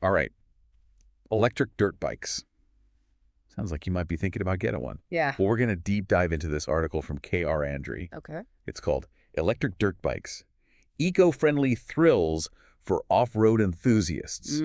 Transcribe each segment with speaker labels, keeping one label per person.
Speaker 1: All right. Electric dirt bikes. Sounds like you might be thinking about getting one.
Speaker 2: Yeah.
Speaker 1: Well, we're going to deep dive into this article from K.R. Andre.
Speaker 2: Okay.
Speaker 1: It's called Electric Dirt Bikes, Eco-Friendly Thrills for Off-Road Enthusiasts,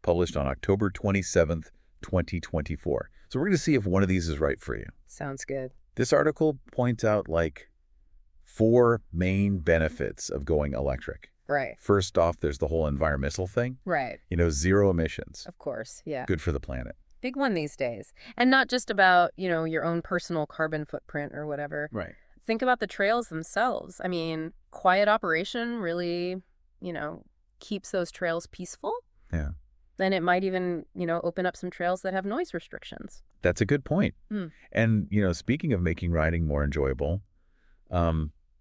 Speaker 1: published on October 27th, 2024. So we're going to see if one of these is right for you.
Speaker 2: Sounds good.
Speaker 1: This article points out, like, 4 main benefits of going electric.
Speaker 2: Right.
Speaker 1: First off, there's the whole environmental thing.
Speaker 2: Right.
Speaker 1: Zero emissions.
Speaker 2: Of course. Yeah.
Speaker 1: Good for the planet.
Speaker 2: Big one these days. And not just about, your own personal carbon footprint or whatever.
Speaker 1: Right.
Speaker 2: Think about the trails themselves. I mean, quiet operation really, keeps those trails peaceful.
Speaker 1: Yeah.
Speaker 2: Then it might even, open up some trails that have noise restrictions.
Speaker 1: That's a good point.
Speaker 2: Mm.
Speaker 1: And, speaking of making riding more enjoyable,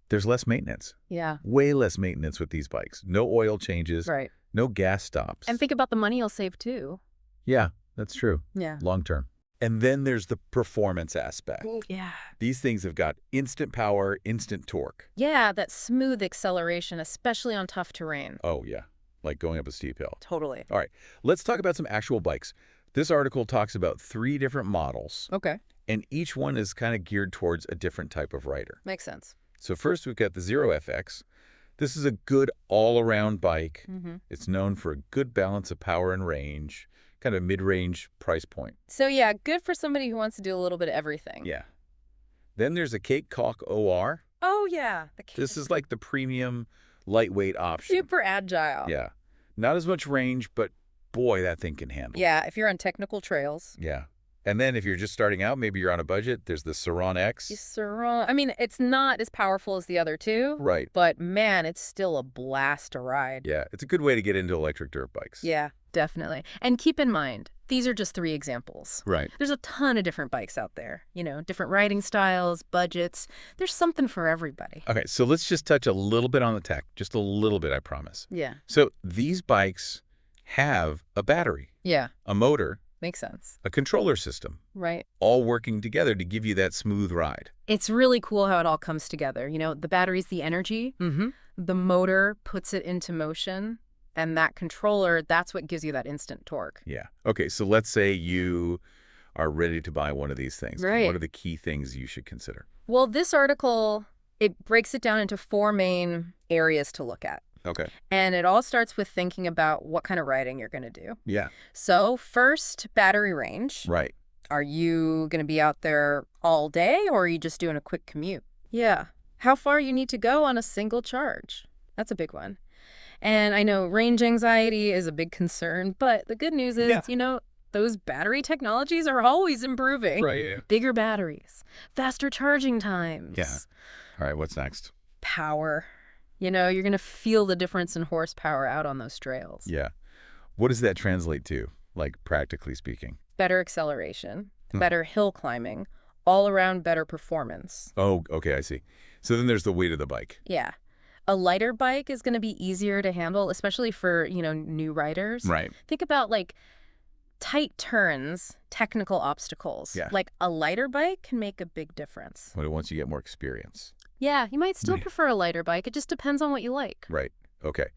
Speaker 1: there's less maintenance.
Speaker 2: Yeah.
Speaker 1: Way less maintenance with these bikes. No oil changes.
Speaker 2: Right.
Speaker 1: No gas stops.
Speaker 2: And think about the money you'll save, too.
Speaker 1: Yeah, that's true.
Speaker 2: Yeah.
Speaker 1: Long term. And then there's the performance aspect.
Speaker 2: Yeah.
Speaker 1: These things have got instant power, instant torque.
Speaker 2: Yeah, that smooth acceleration, especially on tough terrain.
Speaker 1: Oh, yeah. Like going up a steep hill.
Speaker 2: Totally.
Speaker 1: All right. Let's talk about some actual bikes. This article talks about 3 different models,
Speaker 2: Okay.
Speaker 1: and each one is kind of geared towards a different type of rider.
Speaker 2: Makes sense.
Speaker 1: So first, we've got the Zero FX. This is a good all-around bike.
Speaker 2: Mm-hmm.
Speaker 1: It's known for a good balance of power and range, kind of mid-range price point.
Speaker 2: So, yeah, good for somebody who wants to do a little bit of everything.
Speaker 1: Yeah. Then there's a Cape Caulk OR.
Speaker 2: Oh, yeah.
Speaker 1: This is like the premium lightweight option.
Speaker 2: Super agile.
Speaker 1: Yeah. Not as much range, but boy, that thing can handle.
Speaker 2: Yeah, if you're on technical trails.
Speaker 1: Yeah. And then if you're just starting out, maybe you're on a budget, there's the Saron X.
Speaker 2: I mean, it's not as powerful as the other two.
Speaker 1: Right.
Speaker 2: But, man, it's still a blast to ride.
Speaker 1: Yeah, it's a good way to get into electric dirt bikes.
Speaker 2: Yeah, definitely. And keep in mind, these are just 3 examples.
Speaker 1: Right.
Speaker 2: There's a ton of different bikes out there. Different riding styles, budgets. There's something for everybody.
Speaker 1: Okay, so let's just touch a little bit on the tech. Just a little bit, I promise.
Speaker 2: Yeah.
Speaker 1: So these bikes have a battery,
Speaker 2: Yeah.
Speaker 1: a motor,
Speaker 2: Makes sense.
Speaker 1: a controller system,
Speaker 2: Right.
Speaker 1: all working together to give you that smooth ride.
Speaker 2: It's really cool how it all comes together. The battery's the energy.
Speaker 1: Mm-hmm.
Speaker 2: The motor puts it into motion. And that controller, that's what gives you that instant torque.
Speaker 1: Yeah. Okay, so let's say you are ready to buy one of these things.
Speaker 2: Right.
Speaker 1: What are the key things you should consider?
Speaker 2: Well, this article, it breaks it down into 4 main areas to look at.
Speaker 1: Okay.
Speaker 2: And it all starts with thinking about what kind of riding you're going to do.
Speaker 1: Yeah.
Speaker 2: So first, battery range.
Speaker 1: Right.
Speaker 2: Are you going to be out there all day, or are you just doing a quick commute? Yeah. How far you need to go on a single charge? That's a big one. And I know range anxiety is a big concern, but the good news is, those battery technologies are always improving.
Speaker 1: Right. Yeah.
Speaker 2: Bigger batteries, faster charging times.
Speaker 1: Yeah. All right, what's next?
Speaker 2: Power. You're going to feel the difference in horsepower out on those trails.
Speaker 1: Yeah. What does that translate to, like practically speaking?
Speaker 2: Better acceleration, better hill climbing, all around better performance.
Speaker 1: Oh, okay, I see. So then there's the weight of the bike.
Speaker 2: Yeah. A lighter bike is going to be easier to handle, especially for, new riders.
Speaker 1: Right.
Speaker 2: Think about tight turns, technical obstacles.
Speaker 1: Yeah.
Speaker 2: Like a lighter bike can make a big difference.
Speaker 1: But once you get more experience.
Speaker 2: Yeah, you might still
Speaker 1: Yeah.
Speaker 2: prefer a lighter bike. It just depends on what you like.
Speaker 1: Right. Okay.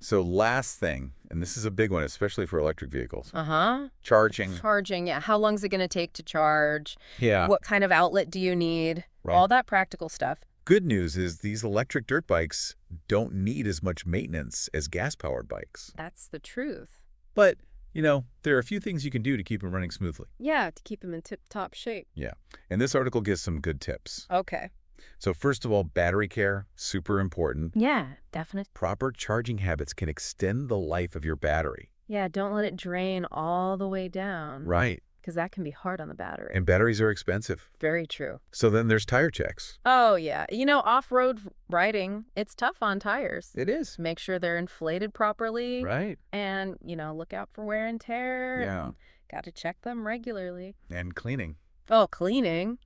Speaker 1: So last thing, and this is a big one, especially for electric vehicles.
Speaker 2: Uh-huh.
Speaker 1: Charging.
Speaker 2: Charging, yeah. How long is it going to take to charge?
Speaker 1: Yeah.
Speaker 2: What kind of outlet do you need?
Speaker 1: Right.
Speaker 2: All that practical stuff.
Speaker 1: Good news is these electric dirt bikes don't need as much maintenance as gas-powered bikes.
Speaker 2: That's the truth.
Speaker 1: But, there are a few things you can do to keep them running smoothly.
Speaker 2: Yeah, to keep them in tip-top shape.
Speaker 1: Yeah. And this article gives some good tips.
Speaker 2: Okay.
Speaker 1: So first of all, battery care, super important.
Speaker 2: Yeah, definitely.
Speaker 1: Proper charging habits can extend the life of your battery.
Speaker 2: Yeah, don't let it drain all the way down.
Speaker 1: Right.
Speaker 2: Because that can be hard on the battery.
Speaker 1: And batteries are expensive.
Speaker 2: Very true.
Speaker 1: So then there's tire checks.
Speaker 2: Oh, yeah. Off-road riding, it's tough on tires.
Speaker 1: It is.
Speaker 2: Make sure they're inflated properly.
Speaker 1: Right.
Speaker 2: And, look out for wear and tear.
Speaker 1: Yeah.
Speaker 2: Got to check them regularly.
Speaker 1: And cleaning.
Speaker 2: Oh, cleaning.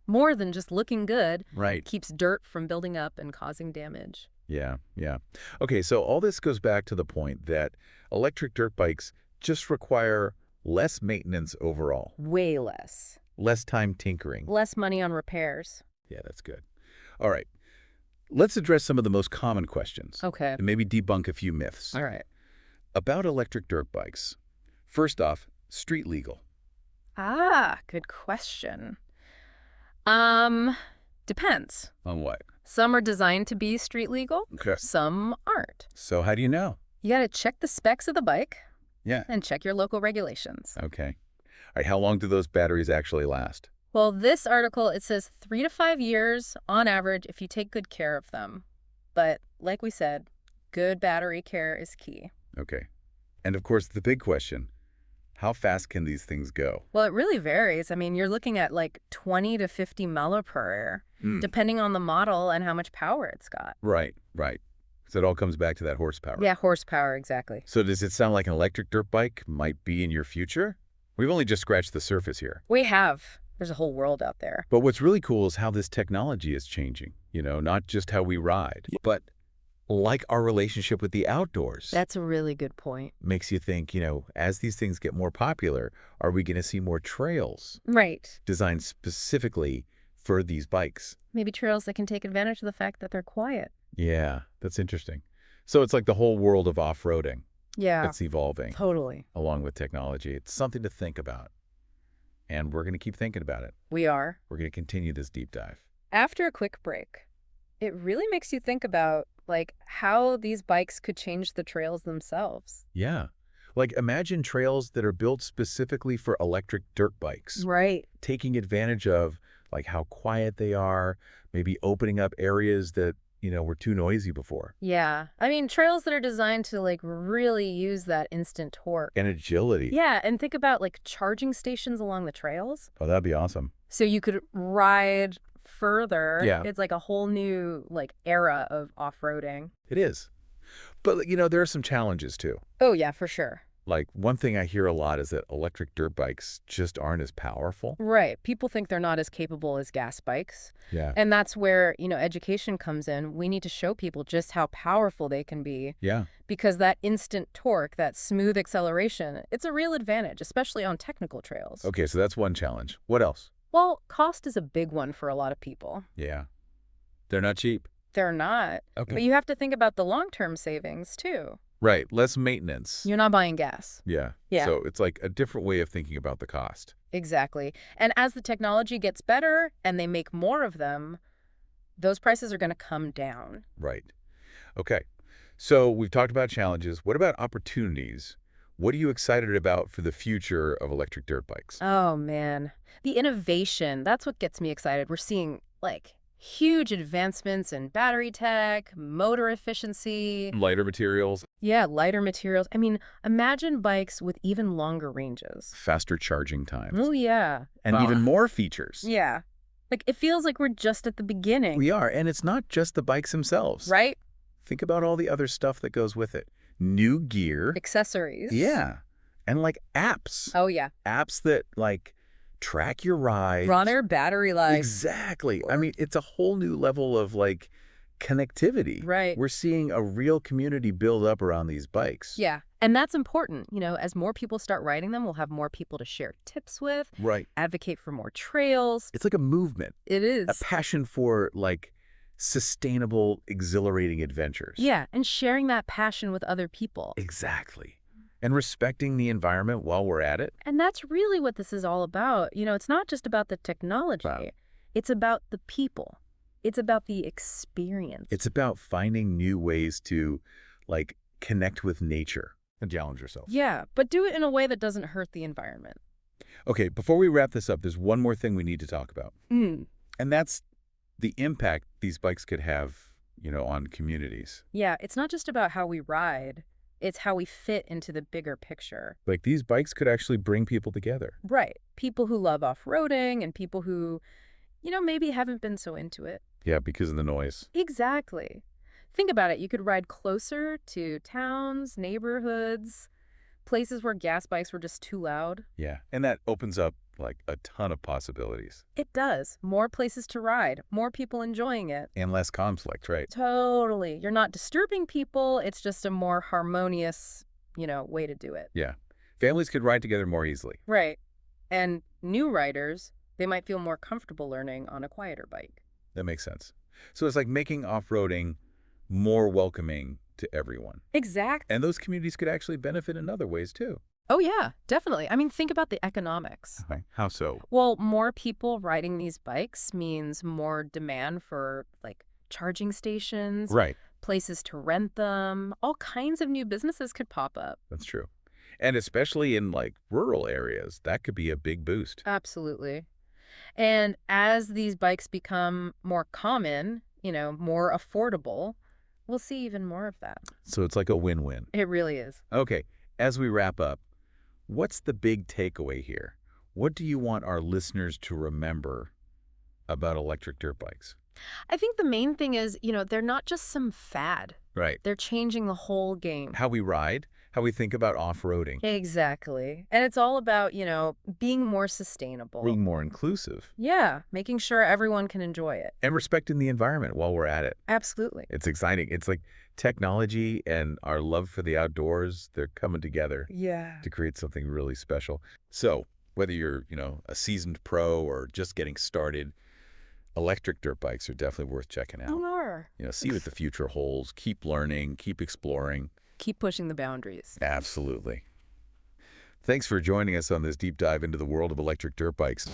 Speaker 2: More than just looking good.
Speaker 1: Right.
Speaker 2: Keeps dirt from building up and causing damage.
Speaker 1: Yeah, yeah. Okay, so all this goes back to the point that electric dirt bikes just require less maintenance overall.
Speaker 2: Way less.
Speaker 1: Less time tinkering.
Speaker 2: Less money on repairs.
Speaker 1: Yeah, that's good. All right. Let's address some of the most common questions.
Speaker 2: Okay.
Speaker 1: And maybe debunk a few myths.
Speaker 2: All right.
Speaker 1: About electric dirt bikes, First off, street legal.
Speaker 2: Ah, good question. Depends.
Speaker 1: On what?
Speaker 2: Some are designed to be street legal,
Speaker 1: Okay.
Speaker 2: some aren't.
Speaker 1: So how do you know?
Speaker 2: You gotta check the specs of the bike
Speaker 1: Yeah.
Speaker 2: and check your local regulations.
Speaker 1: Okay. All right, how long do those batteries actually last?
Speaker 2: Well, this article, it says 3 to 5 years on average if you take good care of them. But like we said, good battery care is key.
Speaker 1: Okay. And of course, the big question, how fast can these things go?
Speaker 2: Well, it really varies. I mean, you're looking at like 20 to 50 mph, depending on the model and how much power it's got.
Speaker 1: Right, right. So it all comes back to that horsepower.
Speaker 2: Yeah, horsepower, exactly.
Speaker 1: So does it sound like an electric dirt bike might be in your future? We've only just scratched the surface here.
Speaker 2: We have. There's a whole world out there.
Speaker 1: But what's really cool is how this technology is changing, not just how we ride, but like our relationship with the outdoors.
Speaker 2: That's a really good point.
Speaker 1: Makes you think, as these things get more popular, are we going to see more trails
Speaker 2: Right.
Speaker 1: designed specifically for these bikes?
Speaker 2: Maybe trails that can take advantage of the fact that they're quiet.
Speaker 1: Yeah, that's interesting. So it's like the whole world of off-roading
Speaker 2: Yeah,
Speaker 1: that's evolving
Speaker 2: totally.
Speaker 1: along with technology. It's something to think about. And we're going to keep thinking about it.
Speaker 2: We are.
Speaker 1: We're going to continue this deep dive.
Speaker 2: After a quick break, it really makes you think about how these bikes could change the trails themselves.
Speaker 1: Yeah. Like imagine trails that are built specifically for electric dirt bikes,
Speaker 2: Right.
Speaker 1: taking advantage of how quiet they are, maybe opening up areas that, were too noisy before.
Speaker 2: Yeah. I mean, trails that are designed to really use that instant torque.
Speaker 1: And agility.
Speaker 2: Yeah, and think about charging stations along the trails.
Speaker 1: Oh, that'd be awesome.
Speaker 2: So you could ride further.
Speaker 1: Yeah.
Speaker 2: It's like a whole new era of off-roading.
Speaker 1: It is. But, there are some challenges too.
Speaker 2: Oh, yeah, for sure.
Speaker 1: Like one thing I hear a lot is that electric dirt bikes just aren't as powerful.
Speaker 2: Right. People think they're not as capable as gas bikes.
Speaker 1: Yeah.
Speaker 2: And that's where, education comes in. We need to show people just how powerful they can be.
Speaker 1: Yeah.
Speaker 2: Because that instant torque, that smooth acceleration, it's a real advantage, especially on technical trails.
Speaker 1: Okay, so that's one challenge. What else?
Speaker 2: Well, cost is a big one for a lot of people.
Speaker 1: Yeah. They're not cheap.
Speaker 2: They're not.
Speaker 1: Okay.
Speaker 2: But you have to think about the long-term savings, too.
Speaker 1: Right. Less maintenance.
Speaker 2: You're not buying gas.
Speaker 1: Yeah.
Speaker 2: Yeah.
Speaker 1: So it's like a different way of thinking about the cost.
Speaker 2: Exactly. And as the technology gets better and they make more of them, those prices are going to come down.
Speaker 1: Right. Okay. So we've talked about challenges. What about opportunities? What are you excited about for the future of electric dirt bikes?
Speaker 2: Oh, man. The innovation, that's what gets me excited. We're seeing, huge advancements in battery tech, motor efficiency.
Speaker 1: Lighter materials.
Speaker 2: Yeah, lighter materials. I mean, imagine bikes with even longer ranges.
Speaker 1: Faster charging times.
Speaker 2: Oh, yeah.
Speaker 1: And even more features.
Speaker 2: Yeah. It feels like we're just at the beginning.
Speaker 1: We are. And it's not just the bikes themselves.
Speaker 2: Right?
Speaker 1: Think about all the other stuff that goes with it. New gear.
Speaker 2: Accessories.
Speaker 1: Yeah. And apps.
Speaker 2: Oh, yeah.
Speaker 1: Apps that track your rides.
Speaker 2: Runner battery life.
Speaker 1: Exactly. I mean, it's a whole new level of connectivity.
Speaker 2: Right.
Speaker 1: We're seeing a real community build up around these bikes.
Speaker 2: Yeah. And that's important. As more people start riding them, we'll have more people to share tips with,
Speaker 1: Right.
Speaker 2: advocate for more trails.
Speaker 1: It's like a movement,
Speaker 2: It is.
Speaker 1: a passion for sustainable, exhilarating adventures.
Speaker 2: Yeah. And sharing that passion with other people.
Speaker 1: Exactly. And respecting the environment while we're at it.
Speaker 2: And that's really what this is all about. It's not just about the technology.
Speaker 1: Wow.
Speaker 2: It's about the people. It's about the experience.
Speaker 1: It's about finding new ways to connect with nature and challenge yourself.
Speaker 2: Yeah, but do it in a way that doesn't hurt the environment.
Speaker 1: Okay, before we wrap this up, there's one more thing we need to talk about. And that's the impact these bikes could have, on communities.
Speaker 2: Yeah, it's not just about how we ride. It's how we fit into the bigger picture.
Speaker 1: These bikes could actually bring people together.
Speaker 2: Right. People who love off-roading and people who, maybe haven't been so into it.
Speaker 1: Yeah, because of the noise.
Speaker 2: Exactly. Think about it. You could ride closer to towns, neighborhoods, places where gas bikes were just too loud.
Speaker 1: Yeah, and that opens up a ton of possibilities.
Speaker 2: It does. More places to ride, more people enjoying it.
Speaker 1: And less conflict, right?
Speaker 2: Totally. You're not disturbing people. It's just a more harmonious, way to do it.
Speaker 1: Yeah. Families could ride together more easily.
Speaker 2: Right. And new riders, they might feel more comfortable learning on a quieter bike.
Speaker 1: That makes sense. So it's making off-roading more welcoming to everyone.
Speaker 2: Exactly.
Speaker 1: And those communities could actually benefit in other ways, too.
Speaker 2: Oh, yeah, definitely. I mean, think about the economics.
Speaker 1: Okay. How so?
Speaker 2: Well, more people riding these bikes means more demand for, like, charging stations,
Speaker 1: Right.
Speaker 2: places to rent them. All kinds of new businesses could pop up.
Speaker 1: That's true. And especially in like rural areas, that could be a big boost.
Speaker 2: Absolutely. And as these bikes become more common, more affordable, we'll see even more of that.
Speaker 1: So it's like a win-win.
Speaker 2: It really is.
Speaker 1: Okay. As we wrap up, what's the big takeaway here? What do you want our listeners to remember about electric dirt bikes?
Speaker 2: I think the main thing is, they're not just some fad.
Speaker 1: Right.
Speaker 2: They're changing the whole game.
Speaker 1: How we ride, how we think about off-roading.
Speaker 2: Exactly. And it's all about, being more sustainable.
Speaker 1: Being more inclusive.
Speaker 2: Yeah, making sure everyone can enjoy it.
Speaker 1: And respecting the environment while we're at it.
Speaker 2: Absolutely.
Speaker 1: It's exciting. It's like technology and our love for the outdoors, they're coming together to create something really special. So whether you're, a seasoned pro or just getting started, electric dirt bikes are definitely worth checking out. See what the future holds. Keep learning, keep exploring.
Speaker 2: Keep pushing the boundaries.
Speaker 1: Absolutely. Thanks for joining us on this deep dive into the world of electric dirt bikes.